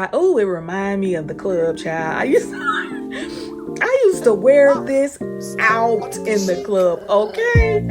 try. Oh, it reminds me of the club, child. I used to wear this out in the club, okay?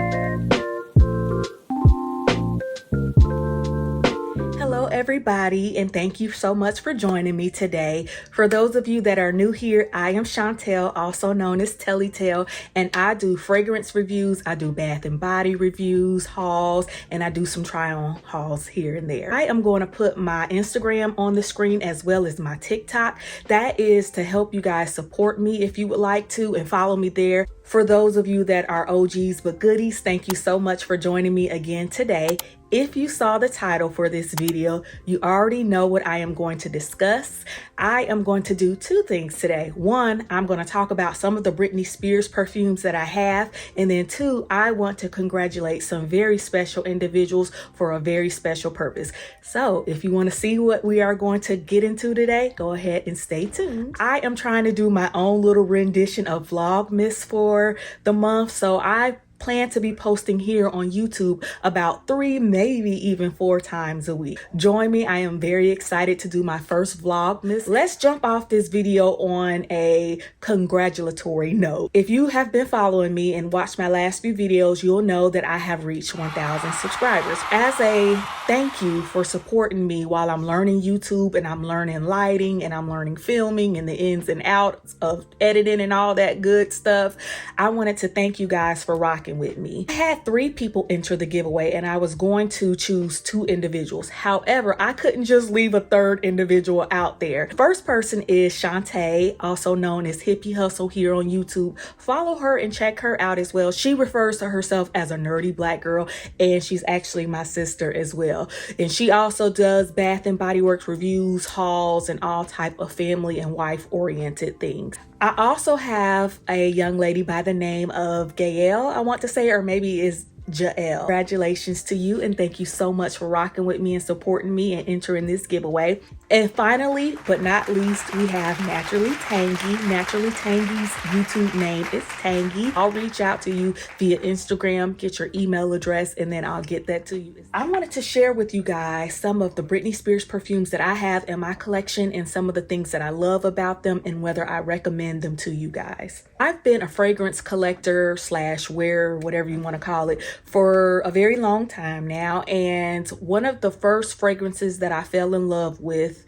Hello everybody, and thank you so much for joining me today. For those of you that are new here, I am Chantel, also known as Tellytale, and I do fragrance reviews, I do bath and body reviews, hauls, and I do some try-on hauls here and there. I am going to put my Instagram on the screen as well as my TikTok. That is to help you guys support me if you would like to and follow me there. For those of you that are OGs but goodies, thank you so much for joining me again today. If you saw the title for this video, you already know what I am going to discuss. I am going to do two things today. One, I'm going to talk about some of the Britney Spears perfumes that I have. And then two, I want to congratulate some very special individuals for a very special purpose. So if you want to see what we are going to get into today, go ahead and stay tuned. I am trying to do my own little rendition of Vlogmas for the month. So I plan to be posting here on YouTube about 3, maybe even 4 times a week. Join me. I am very excited to do my first Vlogmas. Let's jump off this video on a congratulatory note. If you have been following me and watched my last few videos, you'll know that I have reached 1,000 subscribers. As a thank you for supporting me while I'm learning YouTube and I'm learning lighting and I'm learning filming and the ins and outs of editing and all that good stuff, I wanted to thank you guys for rocking with me. I had 3 people enter the giveaway and I was going to choose 2 individuals. However, I couldn't just leave a 3rd individual out there. First person is Shantae, also known as Hippie Hustle here on YouTube. Follow her and check her out as well. She refers to herself as a nerdy black girl and she's actually my sister as well. And she also does Bath and Body Works reviews, hauls, and all type of family and wife oriented things. I also have a young lady by the name of Gael, I want to say, or maybe is Jael. Congratulations to you and thank you so much for rocking with me and supporting me and entering this giveaway. And finally, but not least, we have Naturally Tangy. Naturally Tangy's YouTube name is Tangy. I'll reach out to you via Instagram, get your email address, and then I'll get that to you. I wanted to share with you guys some of the Britney Spears perfumes that I have in my collection and some of the things that I love about them and whether I recommend them to you guys. I've been a fragrance collector / wearer, whatever you want to call it, for a very long time now. And one of the first fragrances that I fell in love with,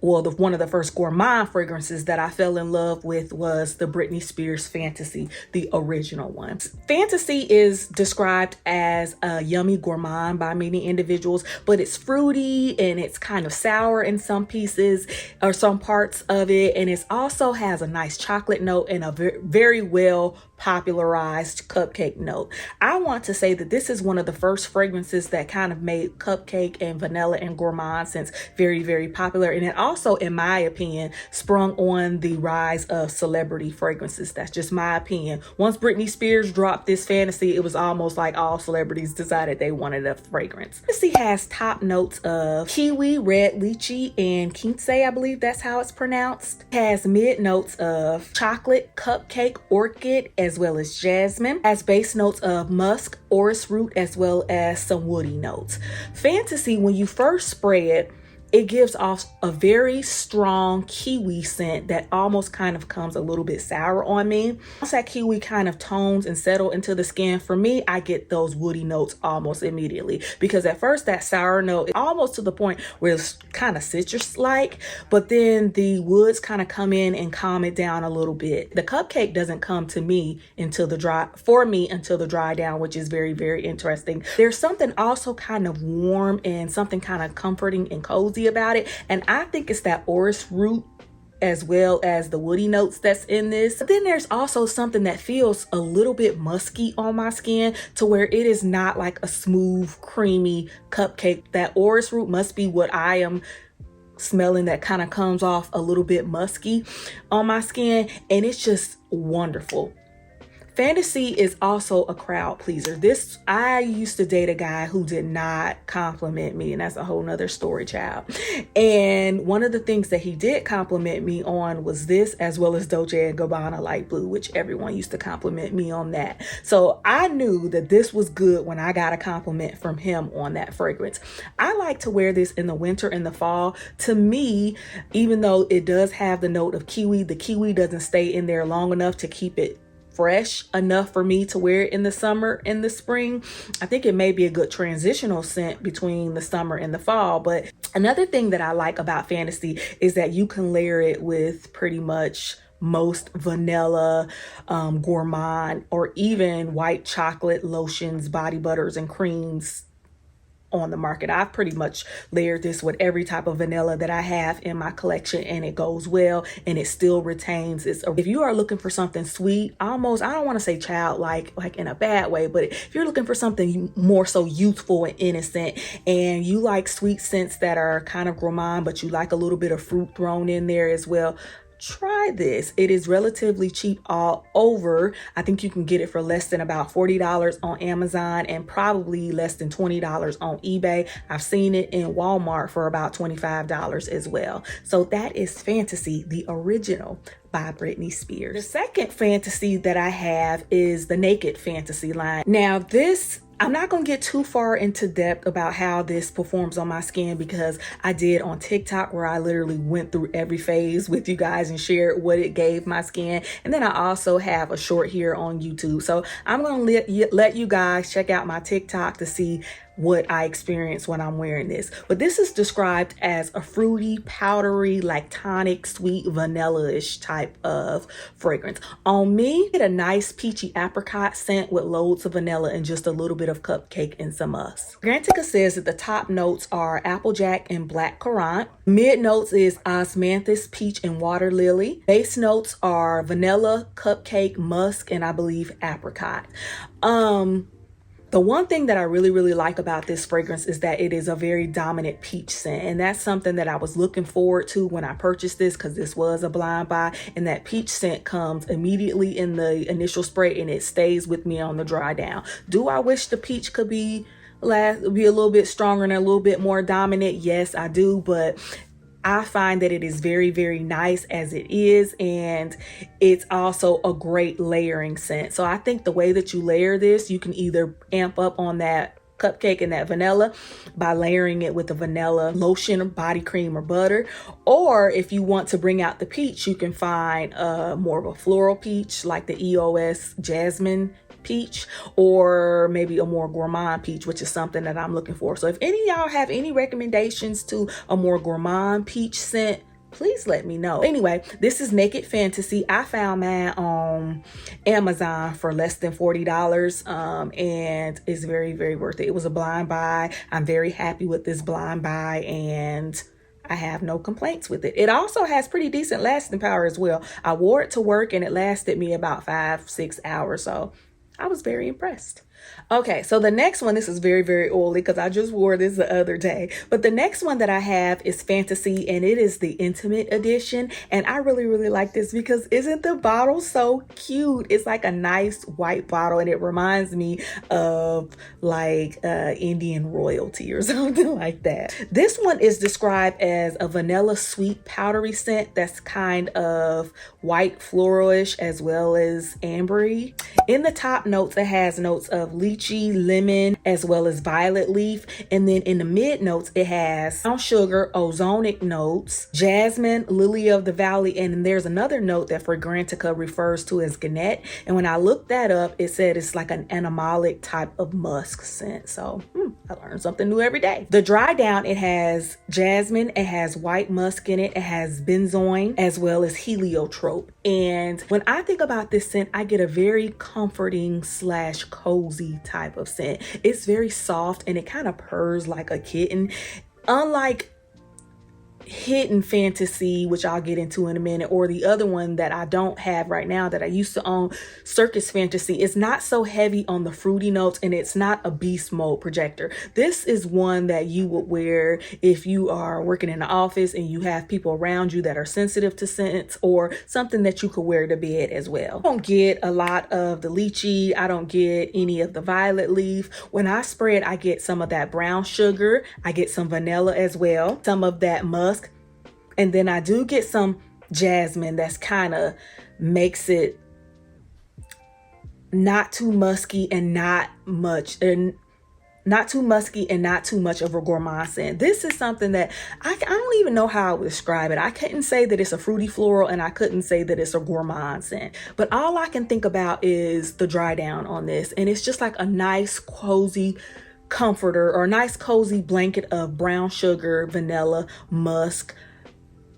one of the first gourmand fragrances that I fell in love with was the Britney Spears Fantasy, the original one. Fantasy is described as a yummy gourmand by many individuals, but it's fruity and it's kind of sour in some pieces or some parts of it. And it also has a nice chocolate note and a very well popularized cupcake note. I want to say that this is one of the first fragrances that kind of made cupcake and vanilla and gourmand scents very, very popular. And it also, in my opinion, sprung on the rise of celebrity fragrances. That's just my opinion. Once Britney Spears dropped this Fantasy, it was almost like all celebrities decided they wanted a fragrance. Fantasy has top notes of kiwi, red lychee, and quince, I believe that's how it's pronounced. It has mid notes of chocolate, cupcake, orchid, as well as jasmine. Has base notes of musk, orris root, as well as some woody notes. Fantasy, when you first spray it, it gives off a very strong kiwi scent that almost kind of comes a little bit sour on me. Once that kiwi kind of tones and settle into the skin, for me, I get those woody notes almost immediately, because at first that sour note is almost to the point where it's kind of citrus-like, but then the woods kind of come in and calm it down a little bit. The cupcake doesn't come to me until the dry down, which is very, very interesting. There's something also kind of warm and something kind of comforting and cozy about it, and I think it's that orris root as well as the woody notes that's in this. But then there's also something that feels a little bit musky on my skin, to where it is not like a smooth, creamy cupcake. That orris root must be what I am smelling, that kind of comes off a little bit musky on my skin, and it's just wonderful. Fantasy is also a crowd pleaser. I used to date a guy who did not compliment me, and that's a whole nother story, child. And one of the things that he did compliment me on was this, as well as Dolce & Gabbana Light Blue, which everyone used to compliment me on that. So I knew that this was good when I got a compliment from him on that fragrance. I like to wear this in the winter and the fall. To me, even though it does have the note of kiwi, the kiwi doesn't stay in there long enough to keep it fresh enough for me to wear it in the summer and the spring. I think it may be a good transitional scent between the summer and the fall. But another thing that I like about Fantasy is that you can layer it with pretty much most vanilla, gourmand, or even white chocolate lotions, body butters, and creams on the market. I've pretty much layered this with every type of vanilla that I have in my collection, and it goes well, and it still retains its. If you are looking for something sweet, almost, I don't want to say childlike, like in a bad way, but if you're looking for something more so youthful and innocent, and you like sweet scents that are kind of gourmand, but you like a little bit of fruit thrown in there as well, try this. It is relatively cheap all over. I think you can get it for less than about $40 on Amazon and probably less than $20 on eBay. I've seen it in Walmart for about $25 as well. So that is Fantasy, the original by Britney Spears. The second Fantasy that I have is the Naked Fantasy line. Now this, I'm not going to get too far into depth about how this performs on my skin, because I did on TikTok, where I literally went through every phase with you guys and shared what it gave my skin. And then I also have a short here on YouTube. So I'm going to let you guys check out my TikTok to see what I experience when I'm wearing this. But this is described as a fruity, powdery, like tonic, sweet, vanilla-ish type of fragrance. On me, get a nice peachy apricot scent with loads of vanilla and just a little bit of cupcake and some musk. Fragrantica says that the top notes are applejack and black currant. Mid notes is osmanthus, peach, and water lily. Base notes are vanilla, cupcake, musk, and I believe apricot. The one thing that I really like about this fragrance is that it is a very dominant peach scent. And that's something that I was looking forward to when I purchased this, because this was a blind buy. And that peach scent comes immediately in the initial spray, and it stays with me on the dry down. Do I wish the peach could be a little bit stronger and a little bit more dominant? Yes, I do. But I find that it is very nice as it is, and it's also a great layering scent. So I think the way that you layer this, you can either amp up on that cupcake and that vanilla by layering it with a vanilla lotion, body cream, or butter. Or if you want to bring out the peach, you can find more of a floral peach like the EOS Jasmine peach, or maybe a more gourmand peach, which is something that I'm looking for. So if any of y'all have any recommendations to a more gourmand peach scent, please let me know. Anyway, this is Naked Fantasy. I found mine on Amazon for less than $40, and it's very worth it. It was a blind buy. I'm very happy with this blind buy, and I have no complaints with it. It also has pretty decent lasting power as well. I wore it to work, and it lasted me about 5-6 hours, so I was very impressed. Okay, so the next one, this is very oily because I just wore this the other day. But the next one that I have is Fantasy, and it is the Intimate Edition. And I really like this because isn't the bottle so cute? It's like a nice white bottle, and it reminds me of like Indian royalty or something like that. This one is described as a vanilla sweet powdery scent that's kind of white floralish as well as ambery. In the top notes, it has notes of lychee, lemon, as well as violet leaf. And then in the mid notes, it has brown sugar, ozonic notes, jasmine, lily of the valley, and then there's another note that Fragrantica refers to as gannet. And when I looked that up, it said it's like an animalic type of musk scent. So I learn something new every day. The dry down, it has jasmine, it has white musk in it, it has benzoin, as well as heliotrope. And when I think about this scent, I get a very comforting / cozy type of scent. It's very soft, and it kind of purrs like a kitten. Unlike hidden fantasy, which I'll get into in a minute, or the other one that I don't have right now that I used to own, Circus Fantasy, is not so heavy on the fruity notes, and it's not a beast mode projector. This is one that you would wear if you are working in the office and you have people around you that are sensitive to scents, or something that you could wear to bed as well. I don't get a lot of the lychee. I don't get any of the violet leaf. When I spray it, I get some of that brown sugar. I get some vanilla as well, some of that musk. And then I do get some jasmine that's kind of makes it not too musky and not too musky and not too much of a gourmand scent. This is something that I don't even know how I would describe it. I couldn't say that it's a fruity floral, and I couldn't say that it's a gourmand scent. But all I can think about is the dry down on this. And it's just like a nice, cozy comforter, or a nice, cozy blanket of brown sugar, vanilla, musk,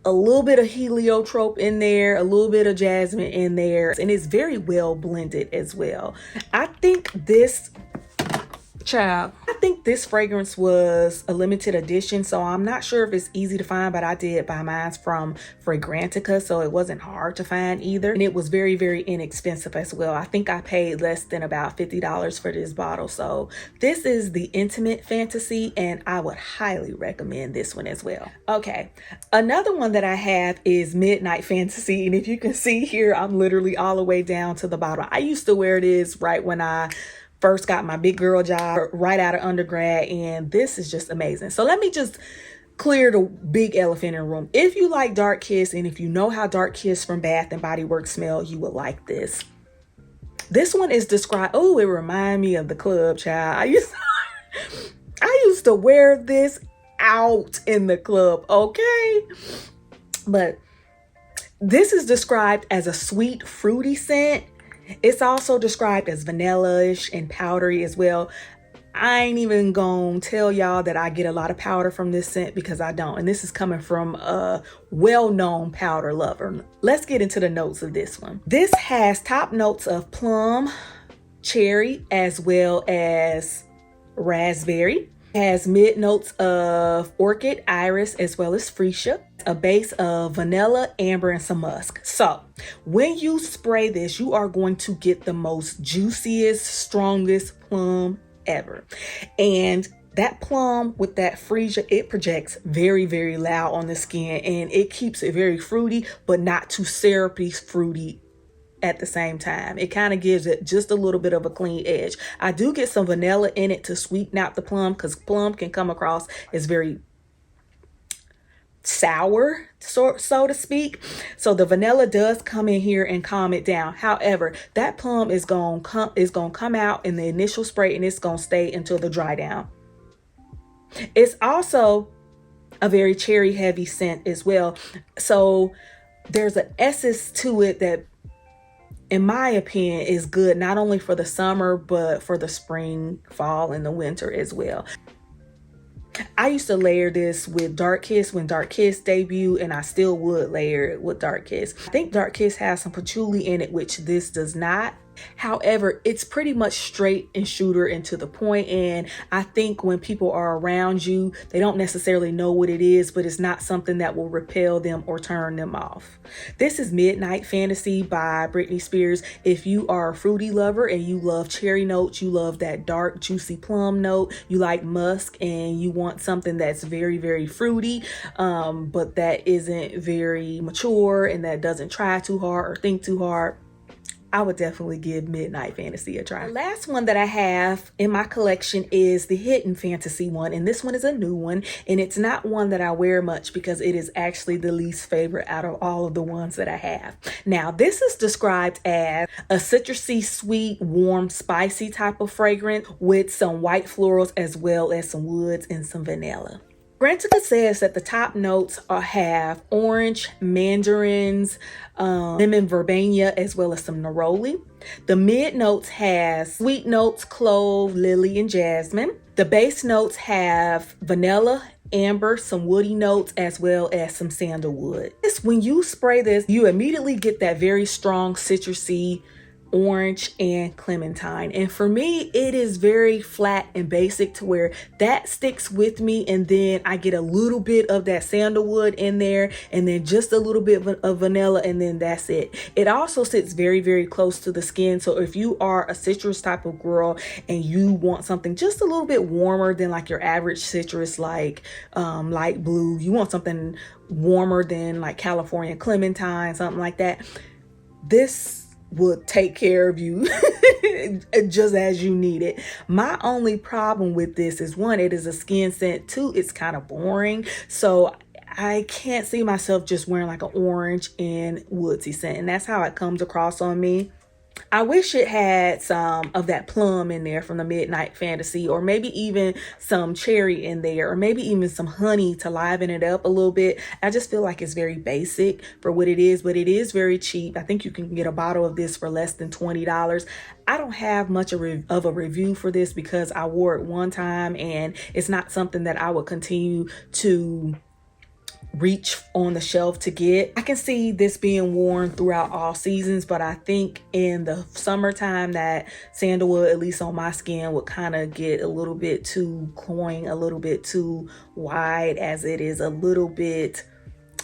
a little bit of heliotrope in there, a little bit of jasmine in there, and it's very well blended as well. I think this fragrance was a limited edition, so I'm not sure if it's easy to find, but I did buy mine from Fragrantica, so it wasn't hard to find either. And it was very, very inexpensive as well. I think I paid less than about $50 for this bottle. So this is the Intimate Fantasy, and I would highly recommend this one as well. Okay, another one that I have is Midnight Fantasy, and if you can see here, I'm literally all the way down to the bottom. I used to wear this right when I first got my big girl job right out of undergrad, and this is just amazing. So let me just clear the big elephant in the room. If you like Dark Kiss, and if you know how Dark Kiss from Bath and Body Works smell, you will like this. This one is described, oh, it reminds me of the club, child. I used to wear this out in the club, okay? But this is described as a sweet, fruity scent. It's also described as vanilla-ish and powdery as well. I ain't even gonna tell y'all that I get a lot of powder from this scent, because I don't. And this is coming from a well-known powder lover. Let's get into the notes of this one. This has top notes of plum, cherry, as well as raspberry. It has mid notes of orchid, iris, as well as freesia. A base of vanilla, amber, and some musk. So when you spray this, you are going to get the most juiciest, strongest plum ever. And that plum with that freesia, it projects very, very loud on the skin, and it keeps it very fruity, but not too syrupy fruity at the same time. It kind of gives it just a little bit of a clean edge. I do get some vanilla in it to sweeten out the plum, because plum can come across as very sour, so to speak. So the vanilla does come in here and calm it down. However, that plum is gonna come out in the initial spray, and it's gonna stay until the dry down. It's also a very cherry heavy scent as well. So there's an essence to it that, in my opinion, is good not only for the summer, but for the spring, fall, and the winter as well. I used to layer this with Dark Kiss when Dark Kiss debuted, and I still would layer it with Dark Kiss. I think Dark Kiss has some patchouli in it, which this does not. However, it's pretty much straight and shooter and to the point, and I think when people are around you, they don't necessarily know what it is, but it's not something that will repel them or turn them off. This is Midnight Fantasy by Britney Spears. If you are a fruity lover and you love cherry notes, you love that dark, juicy plum note, you like musk, and you want something that's very, very fruity, but that isn't very mature and that doesn't try too hard or think too hard, I would definitely give Midnight Fantasy a try. The last one that I have in my collection is the Hidden Fantasy one, and this one is a new one, and it's not one that I wear much because it is actually the least favorite out of all of the ones that I have. Now, this is described as a citrusy, sweet, warm, spicy type of fragrance with some white florals as well as some woods and some vanilla. Fragrantica says that the top notes have orange, mandarins, lemon verbena, as well as some neroli. The mid notes has sweet notes, clove, lily, and jasmine. The base notes have vanilla, amber, some woody notes, as well as some sandalwood. When you spray this, you immediately get that very strong citrusy orange and clementine. And for me, it is very flat and basic to where that sticks with me, and then I get a little bit of that sandalwood in there, and then just a little bit of vanilla, and then that's it. It also sits very, very close to the skin. So if you are a citrus type of girl and you want something just a little bit warmer than like your average citrus, like light blue, you want something warmer than like California clementine, something like that, this would take care of you just as you need it. My only problem with this is, one, it is a skin scent. Two, it's kind of boring. So I can't see myself just wearing like an orange and woodsy scent. And that's how it comes across on me. I wish it had some of that plum in there from the Midnight Fantasy, or maybe even some cherry in there, or maybe even some honey to liven it up a little bit. I just feel like it's very basic for what it is, but it is very cheap. I think you can get a bottle of this for less than $20. I don't have much of a review for this because I wore it one time and it's not something that I would continue to reach on the shelf to get. I can see this being worn throughout all seasons, but I think in the summertime that sandalwood, at least on my skin, would kind of get a little bit too cloying, a little bit too wide, as it is a little bit,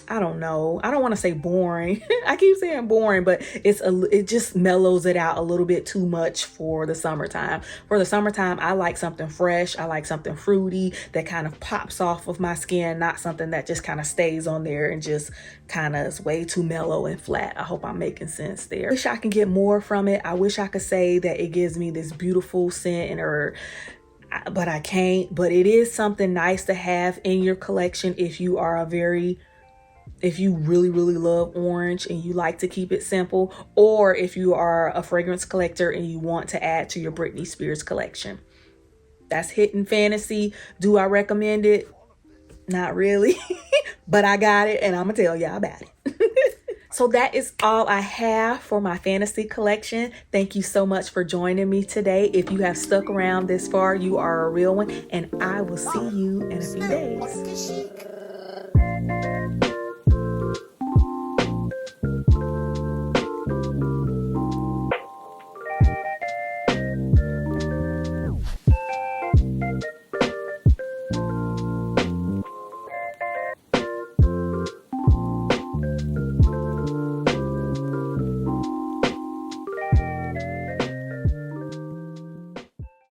I don't know, I don't want to say boring. I keep saying boring, but it just mellows it out a little bit too much for the summertime. For the summertime, I like something fresh. I like something fruity that kind of pops off of my skin, not something that just kind of stays on there and just kind of is way too mellow and flat. I hope I'm making sense there. I wish I can get more from it. I wish I could say that it gives me this beautiful scent, but I can't. But it is something nice to have in your collection if you really, really love orange and you like to keep it simple, or if you are a fragrance collector and you want to add to your Britney Spears collection. That's Hidden Fantasy. Do I recommend it? Not really, but I got it and I'm gonna tell y'all about it. So that is all I have for my fantasy collection. Thank you so much for joining me today. If you have stuck around this far, you are a real one, and I will see you in a few days.